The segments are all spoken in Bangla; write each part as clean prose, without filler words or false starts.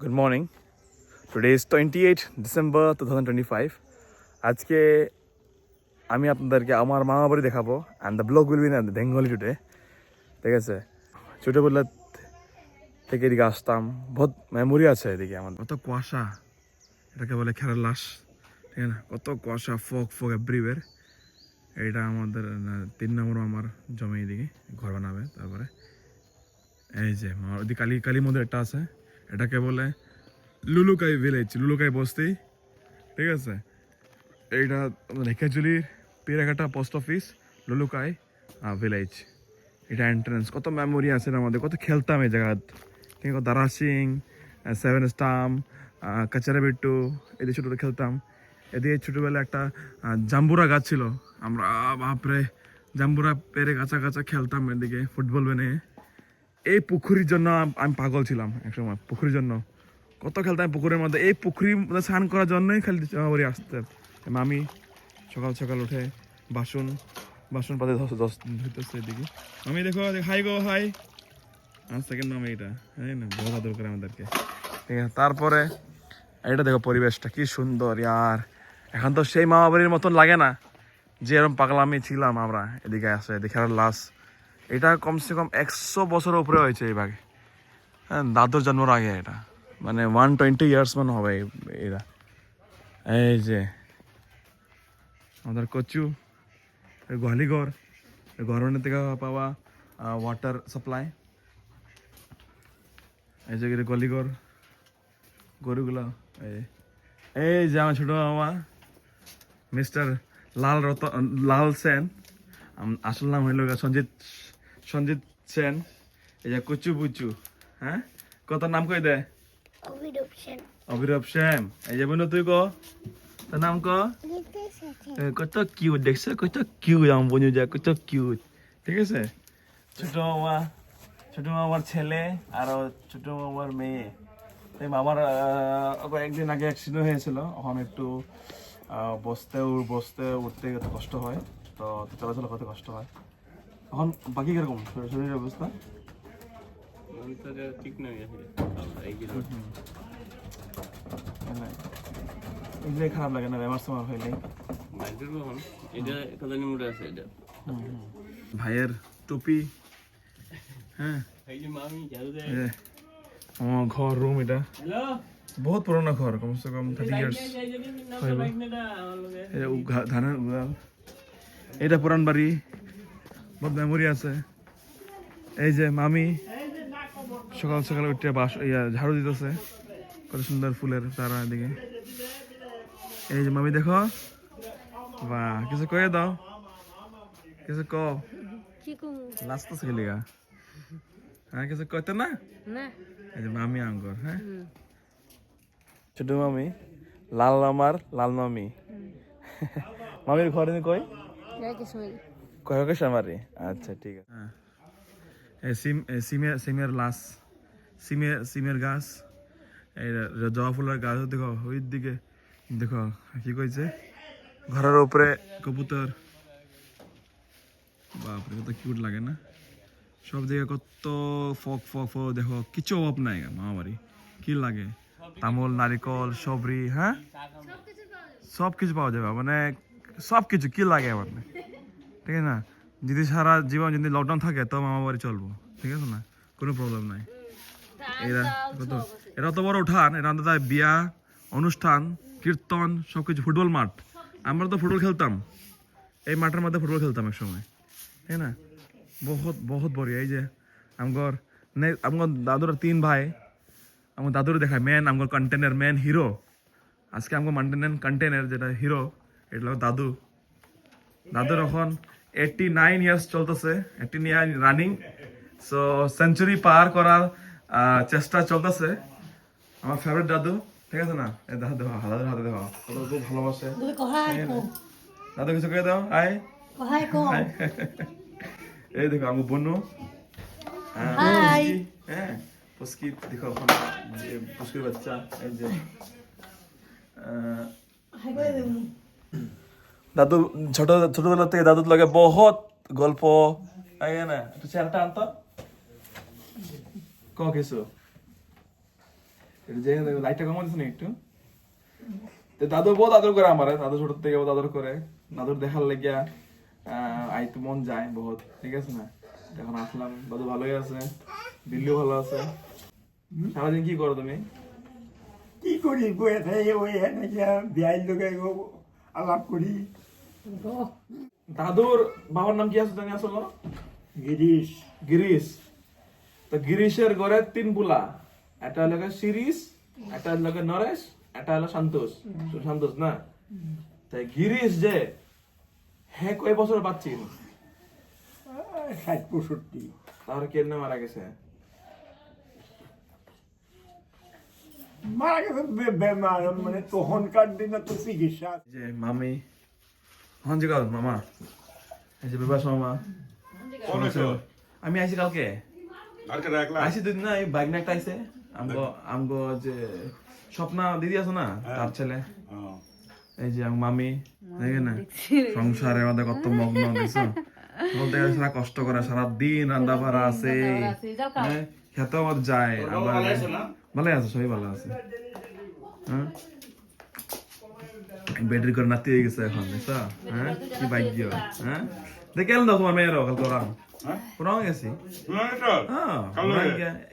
Good morning. Today is 28 December 2025. আজকে আমি আপনাদেরকে আমার মামা বাড়ি দেখাবো and the blog will be in Bengali today. ঠিক আছে, ছোটোবেলা থেকে এদিকে আসতাম, বহুত মেমোরি আছে এদিকে আমার। কত কুয়াশা, এটাকে বলে খেলার লাশ, ঠিক আছে না? কত কুয়াশা, ফগ ফগ এভরিওয়্যার। এইটা আমাদের 3 নম্বর আমার জমি, এদিকে ঘর বানাবে। তারপরে এই যে ওদিকে কালী মন্দির একটা আছে, এটাকে বলে লুলুকাই ভিলেজ, লুলুকাই বস্তি। ঠিক আছে, এইটা রেখাজুলির পেরাঘাটা পোস্ট অফিস, লুলুকাই ভিলেজ। এটা এন্ট্রেন্স। কত মেমোরি আছে আমাদের, কত খেলতাম এই জায়গা। ঠিক আছে, দারা সিং, 7 স্টাম্প, কাচারা বিট্টু, এদিকে ছোটো খেলতাম। এদিকে ছোটোবেলা একটা জাম্বুরা গাছ ছিল, আমরা বাপরে জাম্বুরা পেরে গাছা গাছা খেলতাম এদিকে ফুটবল বানিয়ে। এই পুকুরির জন্য আমি পাগল ছিলাম একসময়, পুকুরির জন্য কত খেলতাম পুকুরের মধ্যে। এই পুকুরির মধ্যে স্নান করার জন্যই খালি বাড়ি আসতেন। মামি সকাল সকাল উঠে বাসন পাতে ধুতেছে এদিকে। আমি দেখো, হাই গো হাই, আমার সেকেন্ড মামি এটা, হ্যাঁ না, বহুত আদর করে আমাদেরকে। ঠিক আছে, তারপরে এটা দেখো পরিবেশটা কি সুন্দর ইয়ার। এখন তো সেই মামা বাড়ির মতন লাগে না যে এরকম পাগলামি ছিলাম আমরা। এদিকে আসে দেখার লাশ, এটা কমসে কম 100 বছরের উপরে হয়েছে এই ভাগে। হ্যাঁ, দাদুর জন্মের আগে, এটা মানে 120 ইয়ার্স মানে হবে এরা। এই যে আমাদের কচু গোহালিঘর, ঘরের থেকে পাওয়া ওয়াটার সাপ্লাই। এই যে গোহালিঘর, গরুগুলো। এই যে আমার ছোট মামা মিস্টার লাল সেন, আসল নাম হইল সঞ্জিত সেন। এই যে কচু বুচু, হ্যাঁ কত নাম কই দে? অভিরূপ সেন। এই যে বোন তুই ক, তোর নাম ক? কত কিউট দেখছো, কত কিউট আমার বোন, যা কত কিউট। ঠিক আছে, ছোট মামার ছেলে আর ছোট মামার মেয়ে। মামার একদিন আগে অ্যাক্সিডেন্ট হয়েছিল, এখন একটু বসতে উঠতে কষ্ট হয়, তো চলাচল করতে কষ্ট হয়। এখন বাকি কিরকম শরীরের অবস্থা? ঠিক নয়, এগুলো খারাপ লাগে না বেমার সেমার হইলে? ভাইয়ের টুপি, হ্যাঁ আমার ঘর রুম, এটা বহুত পুরোনো ঘর, কমসে কম 30 ইয়ার্স। ধানের উড়াল, এটা পুরান বাড়ি, বহুত মেমোরি আছে। এই যে মামি সকাল সকাল উঠে ঝাড়ু দিতেছে, কত সুন্দর ফুলের তারা এদিকে। এই যে মামি দেখো, বাহ, কিছু কয়ে দাও, কিছু ক, লাস্ট গা, হ্যাঁ কিছু কইতে না। এই যে মামি আঙ্গর, হ্যাঁ ছোট মামি, লাল মামি। মামির ঘরে কই কয়েকমারি। আচ্ছা ঠিক আছে। হ্যাঁ, সিমের গাছ, এই জবা ফুলের গাছ দেখো ওই দিকে, দেখো কি কইছে, ঘরের উপরে কবুতর। বাপরে কত কিউট লাগে না? সব জায়গায় কত ফক দেখো, কিছু অভাব নাই মামা বাড়ি। কি লাগে, তামুল, নারিকল, সবরি, হ্যাঁ সব কিছু পাওয়া যাবে, মানে সব কিছু কি লাগে আমার, ঠিক আছে না? যদি সারা জীবন যদি লকডাউন থাকে তো মামা বাড়ি চলবো, ঠিক আছে না, কোনো প্রবলেম নাই। এটা অত বড় উঠান, এটা আমাদের বিয়া অনুষ্ঠান কীর্তন সবকিছু, ফুটবল মাঠ, আমরা তো ফুটবল খেলতাম এই মাঠের মধ্যে, ফুটবল খেলতাম এক সময়, ঠিক না? বহুত বড়িয়া। এই যে আমার দাদুর 3 ভাই, আমার দাদুর দেখায় আমার কন্টেনার মেন হিরো। আজকে আমার কন্টেনার যেটা হিরো, এটা দাদুর এখন 89 ইয়ার্স চলতেছে, 89 রানিং। সো সেঞ্চুরি পার করার চেষ্টা চলতেছে আমার ফেভারিট দাদু, ঠিক আছে না? দাদু হাতে দেখো খুব ভালোবাসে। দাদু কিছু কে দাও, আয় এই দেখো আমার বনু, হ্যাঁ পুস্কি দেখো, পুস্কির বাচ্চা। এই যে দাদু ছোটবেলা থেকে দাদুর লাগে বহুত গল্প, না একটু চেহারাটা আনতো, ক কিছু একটু যে লাইটটা কমা দিস না একটু। তো দাদু বহুত আদর করে আমার, দাদু ছোট থেকে বহুত আদর করে, দাদুর দেখার লেগিয়া আইতে মন যায় বহুত, ঠিক আছে না। এখন আসলাম, দাদু ভালোই আছে, দিল্লিও ভালো আছে। সারাদিন কি করো তুমি? কি করি বয়ে থাকি ওই এনেকে বিয়ার লোকে আলাপ করি। দাদুর বাবার নাম কি আছে জানি আসলো? গিরিশ। গিরিশ। তো গিরিশের ঘরে 3 পুলা, একটা হলো শিরিষ, একটা হলো নরেশ, একটা হলো সন্তোষ। সন্তোষ না, তাই গিরিশ যে হ্যাঁ কয় বছর বাচ্চি? 60-65। তার কেন মারা গেছে? মারা গেছে বেমার, মানে তখনকার দিনে তো চিকিৎসা। যে মামি হন কাল মামা, এই যে বিবাস মামা আমি আইছি কালকে, আইছি 2 দিন না, এই বাইক না একটা আইছে আমগো আমগো যে স্বপ্না দিদি আছে না, তার ছেলে। এই যে মামি দেখে না, সংসারের মধ্যে কত মগ্ন দেখছো, বলতে গেলে সারা কষ্ট করে, সারা দিন রান্না বাড়া আছে, খেতেও আমার যায়। আবার ভালো আছে, সবাই ভালো আছে। হ্যাঁ ব্যাটারি করে নাতি হয়ে গেছে এখন, দেখছো? হ্যাঁ কি বাইক দিও, হ্যাঁ দেখে এলাম তোমার মেয়েরও কাল তোরা পুরাও গেছি। হ্যাঁ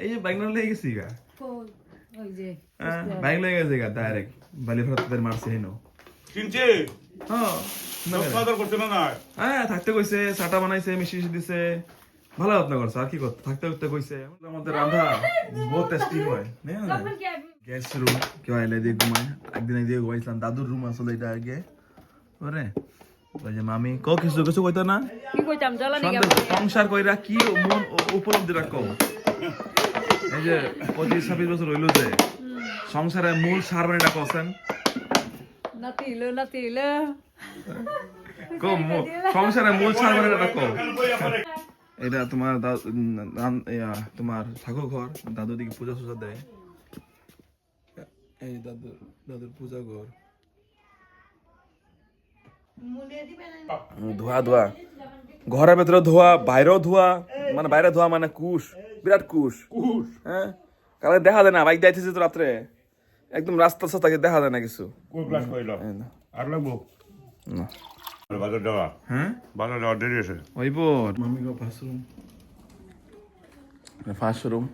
এই যে বাইক না লেগে গেছি গা, বাইক লেগে গেছে গা ডাইরেক্ট বালি ফেরত মারছে হেন। হ্যাঁ থাকতে কইছে, চাটা বানাইছে, মিষ্টি দিছে, ভালো যত্ন করছে। আর কি করতে, থাকতে থাকতে কইছে আমাদের রান্ধা বহুত টেস্টি হয়। গ্যাস রুম কেউ আইলে দিয়ে ঘুমায়, একদিন দিয়ে ঘুমাইছিলাম, দাদুর রুম আসলে এটা আগে ওরে। ওই যে মামি কিছু কিছু কইতো না, সংসার কইরা কি মন উপলব্ধি রাখো। এই যে 25-26 বছর হইলো যে সংসারের মূল সার বানিটা কছেন সংসারের মূল সার বানিটা রাখো। এটা তোমার তোমার ঠাকুর ঘর, দাদু দিকে পূজা সুজা দেয়। এই দাদুর পূজা ঘর, ধোয়া ধোয়া ঘরের ভেতরে ধোয়া, বাইরেও ধোয়া, মানে বাইরে ধোয়া মানে কুশ, বিরাট কুশ। হ্যাঁ কালকে দেখা যায় না, বাইক যাইতেছে তো রাত্রে, একদম রাস্তা সাস্তাকে দেখা যায় না কিছু। হ্যাঁ ওইব মামি গো ফার্স্ট রুম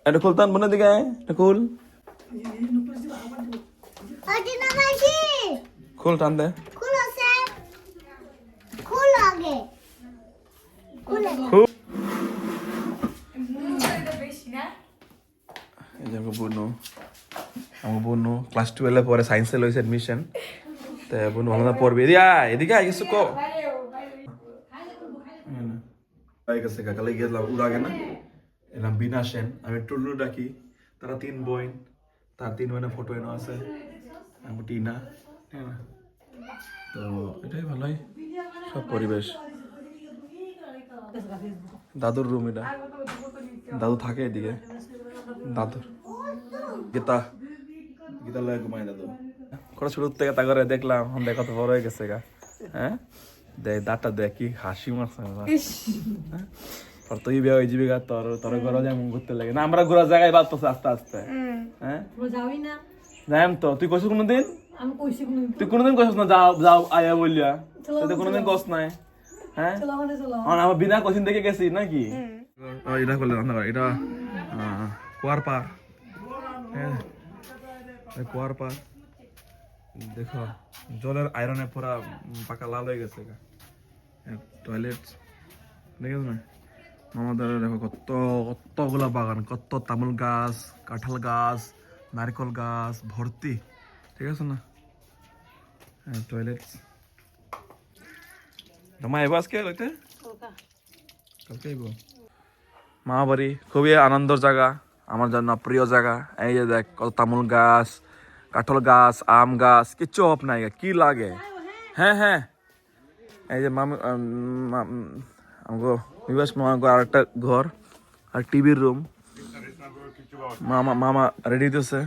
এটা খুলতাম বনে দিকে, এটা খুল খুল টান দে, বোনু ক্লাস 12 পরে সায়েন্সে লইছে এডমিশন। তে বোনু ভালো না পড়বে, এদিকে আই গেছো কো গেছে কাকালে গেলাম উড়াগে না, এলাম বিনা সেন, আমি টুলু ডাকি, তারা 3 বোন, তার 3 বোনের ফটো এনে আছে, আমি টিনা, তো এটাই ভালোই সব পরিবেশ। দাদুর রুম এটা, দাদু থাকে এদিকে, দাদুর গীতা গীতা লয়ে ঘুমাই দাদু। কত ছোট থেকে তা করে দেখলাম, দেখ কত বড় হয়ে গেছে গা। হ্যাঁ দেখ দাঁতটা দেখ কি হাসি মারছে, তোর তুই বিয়ে হয়ে যাবি গা, তোর তোর ঘরে যেমন ঘুরতে লাগে না, আমরা ঘোরার জায়গায় বাড়তেছে আস্তে আস্তে। হ্যাঁ যাইম তো, তুই কইছিস কোনোদিন? তুই কোনোদিন কইছিস না যাও যাও আয়া বললিয়া, তুই কোনোদিন কস নাই। হ্যাঁ আমার বিনা কোচিং থেকে গেছি নাকি? এটা করলে রান্না করে, এটা কুয়ার পার, হ্যাঁ কুয়ার পার দেখো, জলের আয়রনে পুরা পাকা লাল হয়ে গেছে। টয়লেট দেখেছ না মামাদের, দেখো কত কতগুলা বাগান, কত তামুল গাছ, কাঁঠাল গাছ, নারকেল গাছ ভর্তি, ঠিক আছে না। হ্যাঁ টয়লেট মা এবার আজকে লইতে কালকে আইব। মামা বাড়ি খুবই আনন্দের জায়গা, আমার জন্য প্রিয় জায়গা। এই যে দেখ কত তামুল গাছ, কাঁঠাল গাছ, আম গাছ, কিচ্ছু অভাব নাই, কি লাগে। হ্যাঁ হ্যাঁ এই যে মামা মামা আর একটা ঘর আর টিভির রুম। মামা মামা রেডি দিতেছে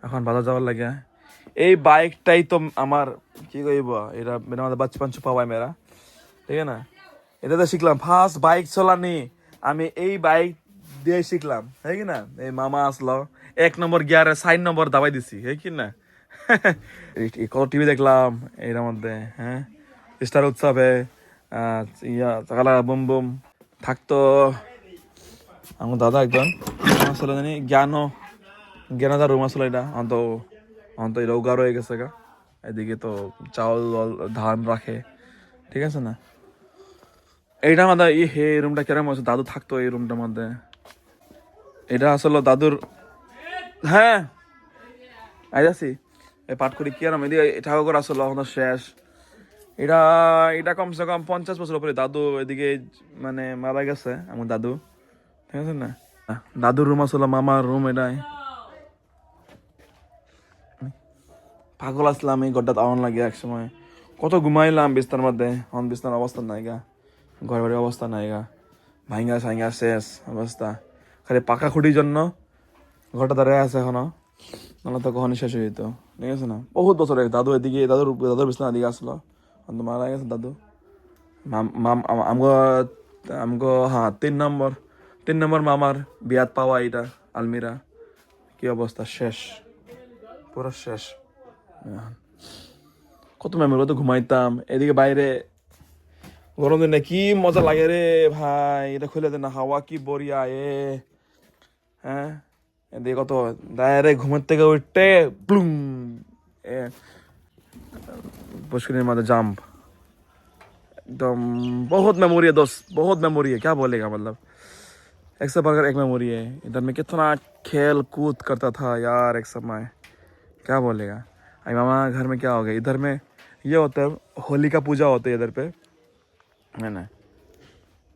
এখন বাজার যাওয়ার লাগে। এই বাইকটাই তো আমার কি কইব, এটা আমাদের বাচ্চা পাওয়াই মেরা, ঠিক আছে না। এটাতে শিখলাম ফার্স্ট বাইক চালানি, আমি এই বাইক দিয়ে শিখলাম, তাই কি না। এই মামা আসলো, 1 নম্বর গিয়ারে 4 নম্বর দাবাই দিছি এই কি না কত টিভি দেখলাম এর মধ্যে হ্যাঁ স্টার উৎসবে ইয়া চাকালা বুম বুম থাকতো আমার দাদা একজন আসলে জানি জ্ঞানদা রুম আসলে এটা অন্ত এটা উগার হয়ে গেছে গা এদিকে তো চাউল ধান রাখে ঠিক আছে না এইটা আমাদের এই রুমটা কেরম আছে দাদু থাকতো এই রুমটার মধ্যে এটা আসলে দাদুর হ্যাঁ আইতাছি এই পাটকুড়ি কিরম এদিকে ঠাকুর আসলে আমাদের শেষ এটা এটা কমসে কম 50 বছর উপরে দাদু এদিকে মানে মারা গেছে আমার দাদু ঠিক আছে না দাদুর রুম আসলে মামার রুম এটাই পাগল আসলাম এই ঘরটা আওয়ান লাগে এক সময় কত ঘুমাইলাম বিস্তার মধ্যে এখন বিস্তার অবস্থা নাই গা ঘর বাড়ির অবস্থা নাই গা ভাঙ্গা সাঙ্গা শেষ অবস্থা খালি পাকা খুঁটির জন্য ঘরটা দাঁড়িয়ে আছে এখনো নাহলে তো কখনই শেষ হয়ে যেত ঠিক আছে না বহুত বছর আগে দাদু এদিকে দাদুর বিছনা এদিকে আসলো অন্ত মারা গেছে দাদু আমগো হ্যাঁ 3 নম্বর মামার বিয়াত পাওয়া এটা আলমিরা কি অবস্থা শেষ পুরো শেষ কত মেমোরি কত ঘুমাইতাম এদিকে বাইরে গরম দিনে কি মজা লাগে রে ভাই এটা খুলে দে না হাওয়া কি বরিয়া হ্যাঁ এদিকে কত ডাইরেক্ট ঘুমের থেকে উঠতে প্লুম पुष्करनी माता जंप एकदम बहुत मेमोरी है दोस्त बहुत मेमोरी है क्या बोलेगा मतलब एक से बढ़कर एक मेमोरी है इधर में कितना खेल कूद करता था यार एक समय क्या बोलेगा अरे मामा घर में क्या हो गया इधर में ये होता है होली का पूजा होता है इधर पे है ना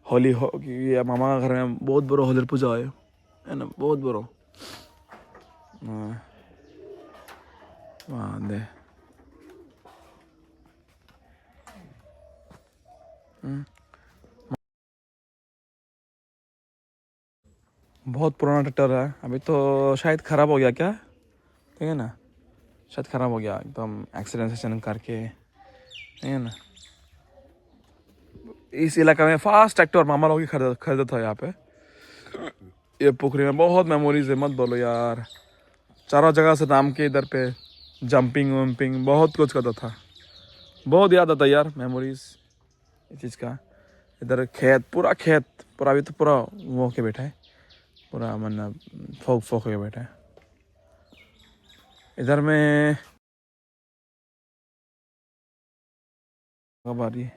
होली हो ये मामा घर में बहुत बड़ा होली पूजा है ना बहुत बड़ा हाँ दे बहुत पुराना ट्रैक्टर है अभी तो शायद ख़राब हो गया क्या ठीक है ना शायद ख़राब हो गया एकदम एक्सीडेंट करके ठीक है ना इस इलाका में फास्ट ट्रैक्टर मामा लोग ही खरीदा था यहाँ पे ये पोखरी में बहुत मेमोरीज है मत बोलो यार चारों जगह से नाम के इधर पे जंपिंग वम्पिंग बहुत कुछ करता था बहुत याद आता यार मेमोरीज इस चीज़ का इधर खेत पूरा अभी तो पूरा वो के बैठा है पूरा मतलब फोक के बैठा है इधर में कब आ रही है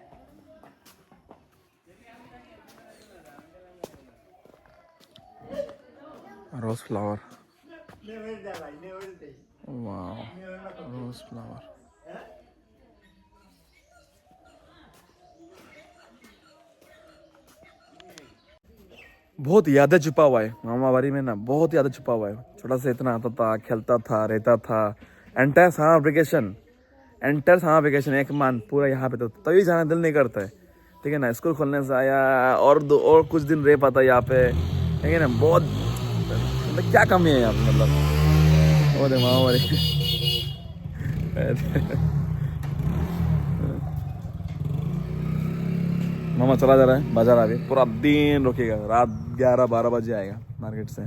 रोज फ्लावर वाह रोज फ्लावर बहुत यादें छुपा हुआ है मामा बाड़ी में ना बहुत यादें छुपा हुआ है छोटा सा इतना आता था खेलता था रहता था एंटायर समर वेकेशन एक मान पूरा यहाँ पे तो तभी जाना दिल नहीं करता है ठीक है ना स्कूल खोलने से आया और कुछ दिन रह पाता यहाँ पे ठीक है ना बहुत मतलब क्या कमी है यहाँ पे मतलब वो दे मामा बाड़ी मामा चला जा रहा है बाजार अभी पूरा दिन रुकेगा रात 11-12 बजे आएगा मार्केट से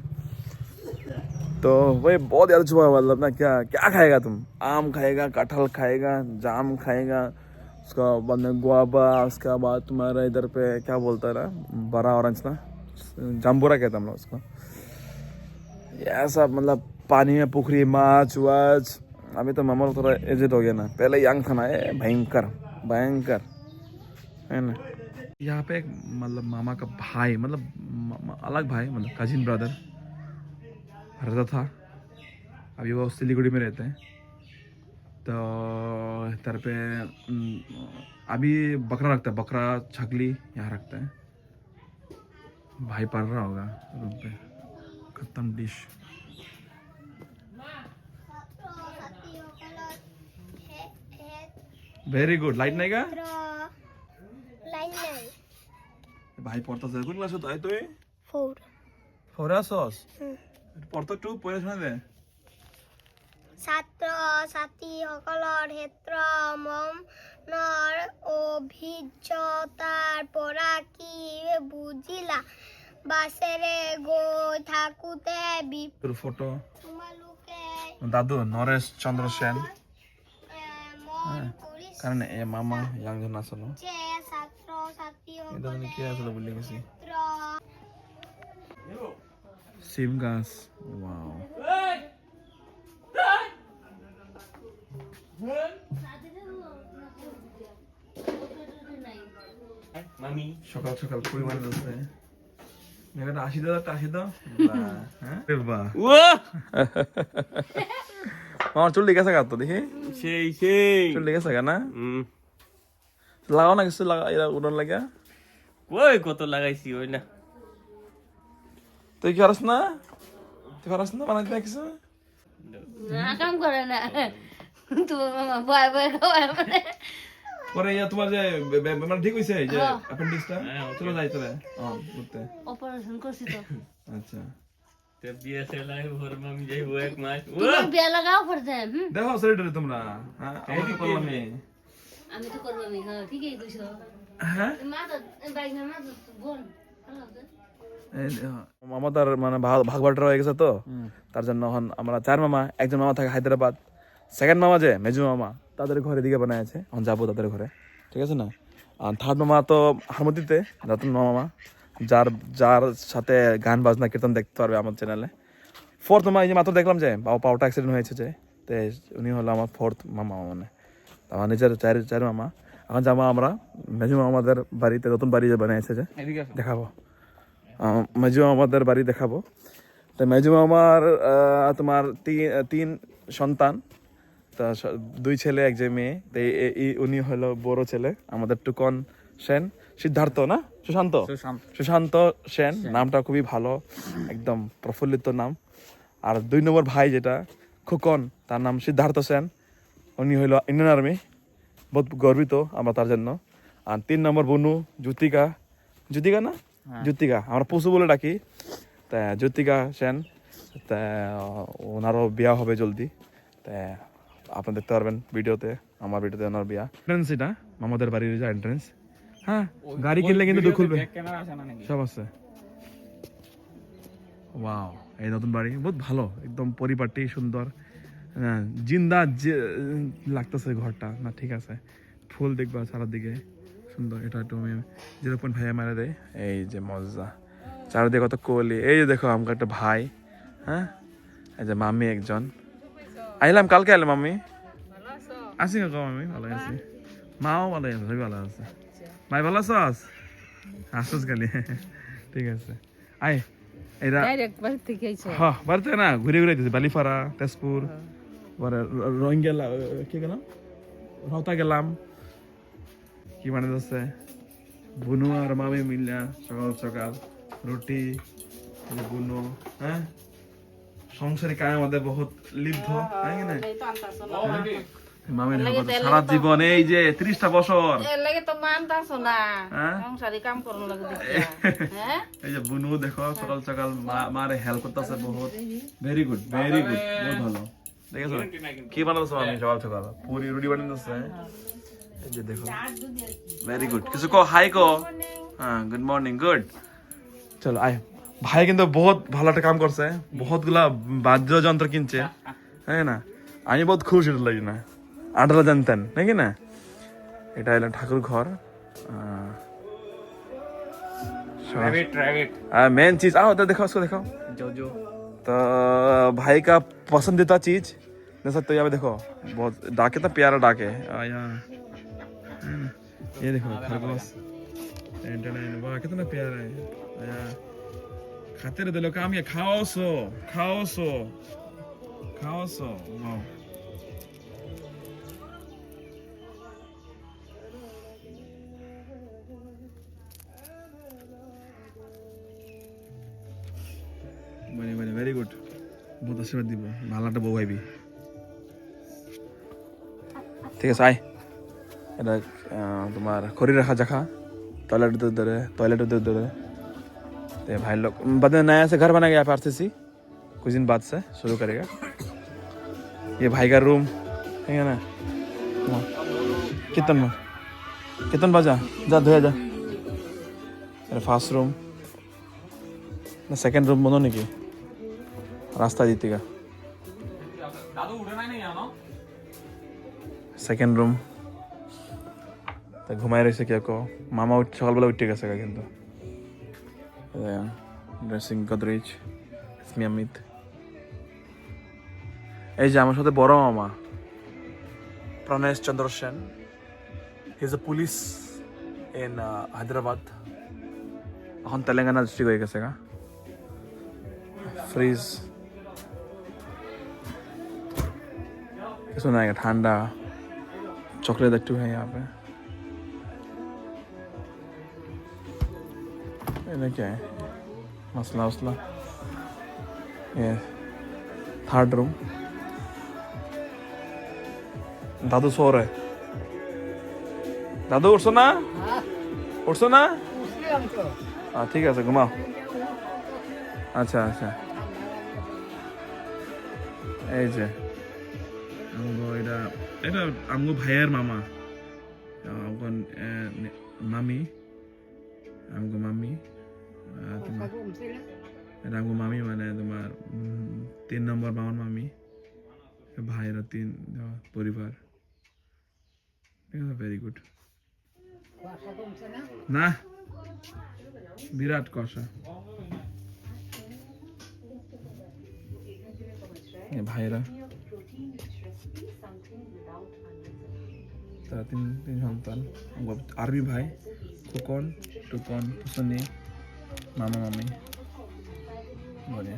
तो वही बहुत याद छुपा मतलब ना क्या क्या खाएगा तुम आम खाएगा कटहल खाएगा जाम खाएगा उसका बाद में गुआबा उसके बाद तुम्हारा इधर पे क्या बोलता रहा बड़ा ऑरेंज ना जाम्बूरा कहते हम लोग उसको ये सब मतलब पानी में पुखरी माछ वाछ अभी तो मामा थोड़ा एजेड हो गया ना पहले यंग था ना भयंकर है ना यहाँ पे एक मतलब मामा का भाई मतलब अलग भाई मतलब कजिन ब्रदर रहता था अभी वो सिलीगुड़ी में रहते हैं तो इधर पे अभी बकरा रखता है बकरा छकली यहाँ रखता है भाई पढ़ रहा होगा रूम पे खत्म डिश वेरी गुड लाइट नहीं का भाई पढ़ता से কোন ক্লাসে তাই তুই 4 আসস পড়তা টু পড়ে শোনা দে ছাত্র ছাত্রীসকলৰ ক্ষেত্ৰত মনৰ অভিজ্ঞতাৰ পৰা কি বুজিলা বাসেরে গই থাকুতে তোর ফটো তোমালোকে দাদু নরেশ চন্দ্র সেন মন করিস কারণ এ মামা ইয়াংজন আসলো যে ছাত্র ছাত্রী এটা জানি কি আসলো বলে গেছি ছাত্র সিম গাছ ওয়াও মামি সকাল সকাল পরিমাণ আছে মেয়েটা 80 দাও হ্যাঁ বাহ আমার চুল লেগেছে গা তো দেখি সেই চুল লেগেছে গা না লাগাও না কিছু লাগা এরা উড়ন লাগা ওই কত লাগাইছি ওই না তুই কি পারস না বানাইতে না কিছু না কাম করে না তো বয় বয় খাওয়ায় মানে পরে ইয়া তোমার যে বেমার ঠিক হইছে যে অ্যাপেন্ডিক্সটা চলো যাই তোরে করতে অপারেশন করছি তো আচ্ছা তে বিয়ে সে লাই ভোর মামি যাই ও এক মাস ও তোমার বিয়া লাগাও পড়ছে দেখো সেটা তোমরা হ্যাঁ আমি তো করলাম আমি তো করবো আমি হ্যাঁ ঠিকই কইছো হ্যাঁ মা তো বাইক না মা তো বোন আমাদের মানে ভাগ বাটোয়ারা হয়ে গেছে তো তার জন্য এখন আমরা 4 মামা একজন মামা থাকে হায়দ্রাবাদ সেকেন্ড মামা যে মেজু মামা তাদের ঘরে দিকে বানায় আছে এখন যাবো তাদের ঘরে ঠিক আছে না আর থার্ড মামা তো হারমতিতে রতন মামা যার যার সাথে গান বাজনা কীর্তন দেখতে পারবে আমার চ্যানেলে ফোর্থ মামা এই যে মাত্র দেখলাম যে পাওয়াটা অ্যাক্সিডেন্ট হয়েছে যে তো উনি হলো আমার ফোর্থ মামা মানে আমার নিজের চার মামা এখন যাবো আমরা মেজু মামাদের বাড়িতে নতুন বাড়ি যে বানিয়েছে যে দেখাবো মেজু মামাদের বাড়ি দেখাবো তো মেজু মামার তোমার তিন সন্তান তা 2 ছেলে 1 যে মেয়ে তো উনি হলো বড় ছেলে আমাদের টুকন সেন সিদ্ধার্থ না সুশান্ত সেন নামটা খুবই ভালো একদম প্রফুল্লিত নাম আর 2 নম্বর ভাই যেটা খোকন তার নাম সিদ্ধার্থ সেন উনি হলো ইন্ডিয়ান আর্মি বহুত গর্বিত আমরা তার জন্য আর 3 নম্বর বনু জ্যোতিকা না জ্যোতিকা আমরা পশু বলে ডাকি তা জ্যোতিকা সেন তা ওনারও বিয়া হবে জলদি তা আপনারা দেখতে পারবেন ভিডিওতে আমার ভিডিওতে ওনার বিয়া এন্ট্রেন্স এটা মামাদের বাড়ির যে এন্ট্রেন্স হ্যাঁ গাড়ি কিনলে কিন্তু খুলবে সব আছে ওয়াও এই নতুন বাড়ি বহুত ভালো একদম পরিপাটি সুন্দর জিন্দা লাগতেছে ঘরটা না ঠিক আছে ফুল দেখবা চারদিকে সুন্দর এটা একটু আমি 0.5 মারা দেয় এই যে মজা চারদিকে কত কোহলি এই যে দেখো আমার একটা ভাই হ্যাঁ এই যে মামি একজন আইলাম কালকে আইলাম মামি আছি কাকা মামি ভালো আছি মাও ভালো আছে সবই ভালো আছে ভাই ভালো আছস আসছ খালি ঠিক আছে আই এরা হ্যাঁ বাড়িতে না ঘুরে ঘুরে দিয়েছে বালিপাড়া তেজপুর রোহিঙ্গা কি গেলাম রহতা গেলাম কি মানে যাচ্ছে বুনু আর মামি মিললা সকাল সকাল রুটি বুনু হ্যাঁ সংসারে কাজ আমাদের বহুত লিপ্ত তাই না মামির সারা জীবন এই যে 30টা বছর লাগে তো মানতাছ না সংসারে কাম করন লাগে হ্যাঁ এই যে বুনু দেখো সকাল সকাল মারে হেল্প করতেছে বহুত ভেরি গুড বহুত ভালো দেখেছো কি বানাচ্ছ আমি সকাল সকাল পুরি রুটি বানাচ্ছ এই যে দেখো ভেরি গুড কিছু কো হাই কো হ্যাঁ গুড মর্নিং গুড চলো আয় ভাই কিন্তু বহুত ভালো একটা কাম করছে বহুতগুলা বাদ্যযন্ত্র কিনছে হ্যাঁ না আমি বহুত খুশি এটা লাগি না আড্ডা জানতেন নাকি না এটা হলো ঠাকুর ঘর मेन चीज आओ तो देखो उसको देखो जो तो भाई का पसंदीदा चीज देख सकते हो यहाँ पे देखो बहुत डाके तो प्यारा डाके यहाँ ये देखो खरगोश वाह कितना प्यारा है यहाँ खाते रहते लोग काम ये खाओ सो वाह ভেরি গুড বহুত আশীর্বাদ দিব ভালো একটা বউ পাইবি ঠিক আছে আয় এটা তোমার খড়ি রাখা জাখা टॉयलेट उधर है तो भाई लोग बाद में नया से घर बना गया आरसीसी कुछ दिन बाद से शुरू करेगा ये भाई का रूम है ना कितन बजा जा धोया जा फास्ट रूम না সেকেন্ড রুম বন্ধ নাকি রাস্তা দিতে গা সেকেন্ড রুম তা ঘুমাই রয়েছে কেউ কেউ মামা সকালবেলা উঠে গেছে কিন্তু ড্রেসিং গদরেজ স্মিয়ামিত এই যে আমার সাথে বড় মামা Pranesh Chandra Sen he is a police in Hyderabad এখন তেলেঙ্গানা ডিস্ট্রিক্ট হয়ে গেছে গা ফ্রিজ কিছু নাই ঠান্ডা चॉकलेट एक्टिव है यहाँ पे ये क्या है मसला वसला ये थर्ड रूम दादू सो रहे दादू उठो ना हाँ ठीक है सर घुमाओ अच्छा अच्छा এই যে এটা আমগো ভাইয়ের মামা মামি আমগো মামি এটা আমগো মামি মানে তোমার 3 নম্বর মামার মামি ভাইয়ের 3 পরিবার ভেরি গুড না বিরাট কষা ভাইরা তারা তিন সন্তান আরবি ভাই ফুকন টুকন ফুসনি মামা মামি বলে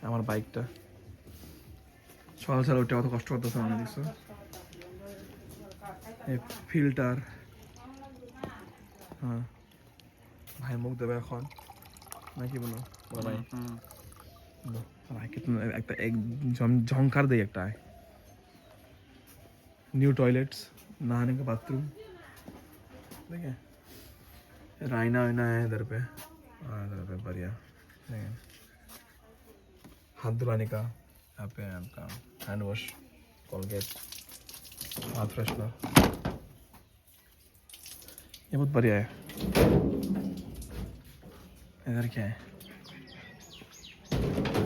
আমার বাইকটা সকাল সকাল উঠে কত কষ্ট করতেছে আমি দেখছো ফিল্টার হ্যাঁ ভাই মুখ দেবে এখন নাকি বলো ভাই ভাইকে একটা झंकार दे একটা न्यू टॉयलेट्स नहाने का बाथरूम ठीक है राइना वाइना है इधर पे बढ़िया ठीक है हाथ धुलाने का यहाँ पे आपका हैंड वॉश कोलगेट हाथ फ्रेशनर ये बहुत बढ़िया है इधर क्या है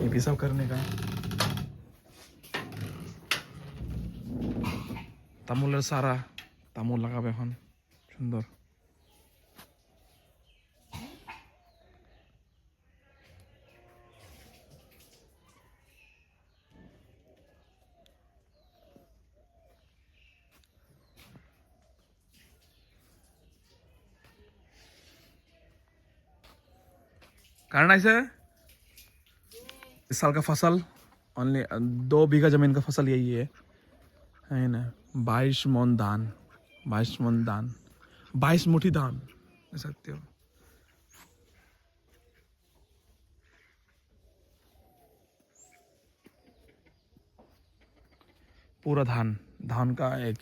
ये भी सब करने का তামুলের সারা তামুল লাগাবে এখন সুন্দর कारण ऐसे इस साल का फसल ओनली 2 बीघा जमीन का फसल यही है ना 22 मन धान 22 मुट्ठी धान कह सकते हो पूरा धान का एक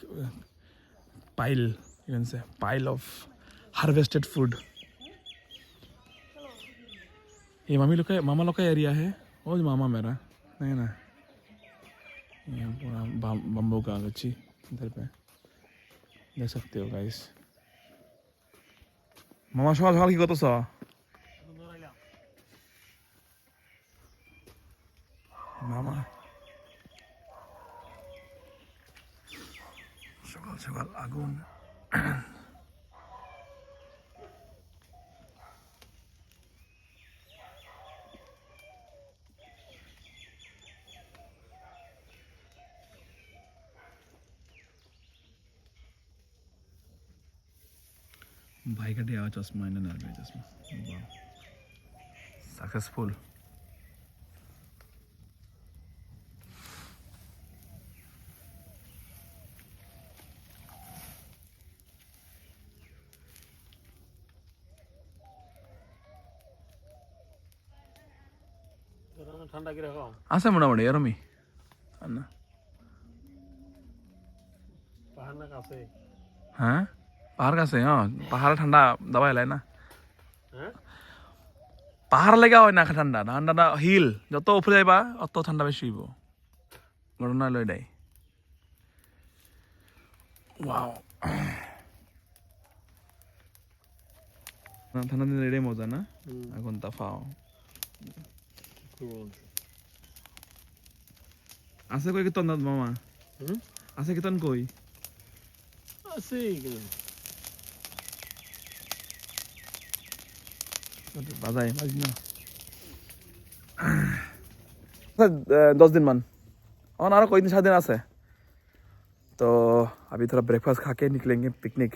पाइल ऑफ हार्वेस्टेड फूड ये मामा लोग का एरिया है वो मामा मेरा नहीं ना ये पूरा बम्बू का गच्ची इधर पे देख सकते हो गाइस मामा সকাল সকাল কি করতেছ মামা সকাল সকাল আগুন भाई का दिया चश्मा इन्हें नर्वे चश्मा सक्सेसफुल ঠান্ডা কি রকম আছে মোটামুটি এরমই না পাহাড় না কাছে হ্যাঁ পাহাড় কাছে হ্যাঁ পাহাড়ে ঠান্ডা দাবাই লাই না হ্যাঁ পাহাড় লেগা হয় না ঠান্ডা ঠান্ডা হিল যত উপরে যাইবা অত ঠান্ডা বেশি হইব ঘটনা লই দেয় ওয়াও না ঠান্ডা দিনে এটাই মজা না এখন তা ফাও আছে কই কেতন দাদ মামা আছে কেতন কই আছে বাজাই বাজি না 10 दिन मान और आरो कोई दिन 7 दिन আছে तो अभी थोड़ा ब्रेकफास्ट खा के निकलेंगे पिकनिक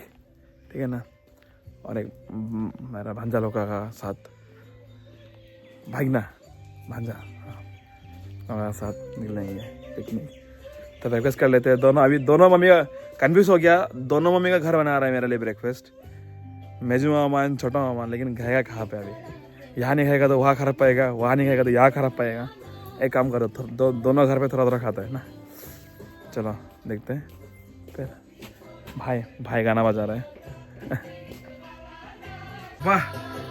ठीक है ना और एक मेरा भांजा लोग का साथ भागना भांजा हमारा साथ निकलेंगे पिकनिक तो ब्रेकफास्ट कर लेते हैं दोनों अभी दोनों मम्मी का कन्फ्यूज हो गया दोनों मम्मी का घर बना रहा है मेरे लिए ब्रेकफास्ट मेजू मामा छोटा मामा लेकिन खाएगा कहाँ पे अभी यहाँ नहीं खाएगा तो वहाँ खराब पाएगा वहाँ नहीं खाएगा तो यहाँ खराब पाएगा एक काम करो दोनों घर पे थोड़ा थोड़ा खाता है ना चलो देखते हैं फिर भाई गाना बजा रहा है वाह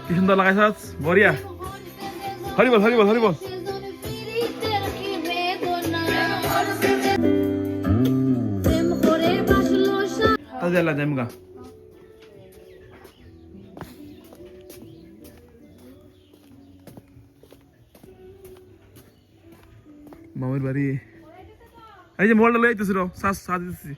কি সুন্দর লাগাইছাস বড়িয়া হরি বল হরি বল হরি বল তাজে আল্লাহ জামগা মামার বাড়ি এই যে মোবাইলটা লই আইতেছি রে সাজ দিতেছি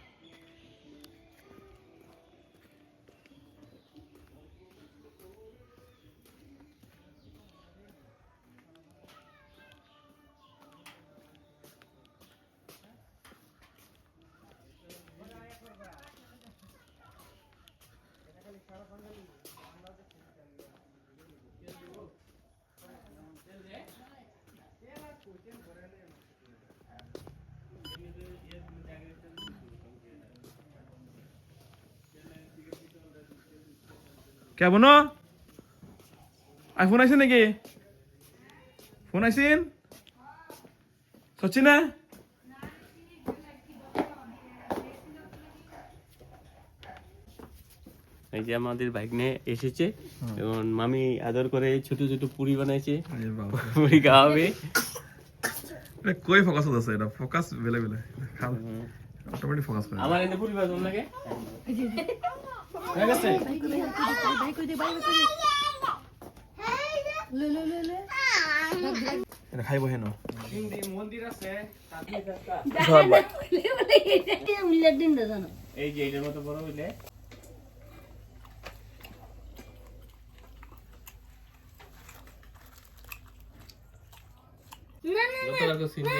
কে বোনো ফোন আইছে নাকি ফোন আইছিন সচিনা এই যে আমাদের ভাগ্নে এসেছে এবং মামি আদর করে ছোট ছোট পুরি বানাইছে পুরি খাওয়াবে কই ফোকাস হচ্ছে এটা ফোকাস বেলে বেলে খাল অটোমেটিক ফোকাস করে আমার এনে পুরি বাজুন লাগে ঠিক আছে এটা খাইব হেন মন্দির আছে এই যে এটার মতো বড় হইলে না যত লাগো সিনে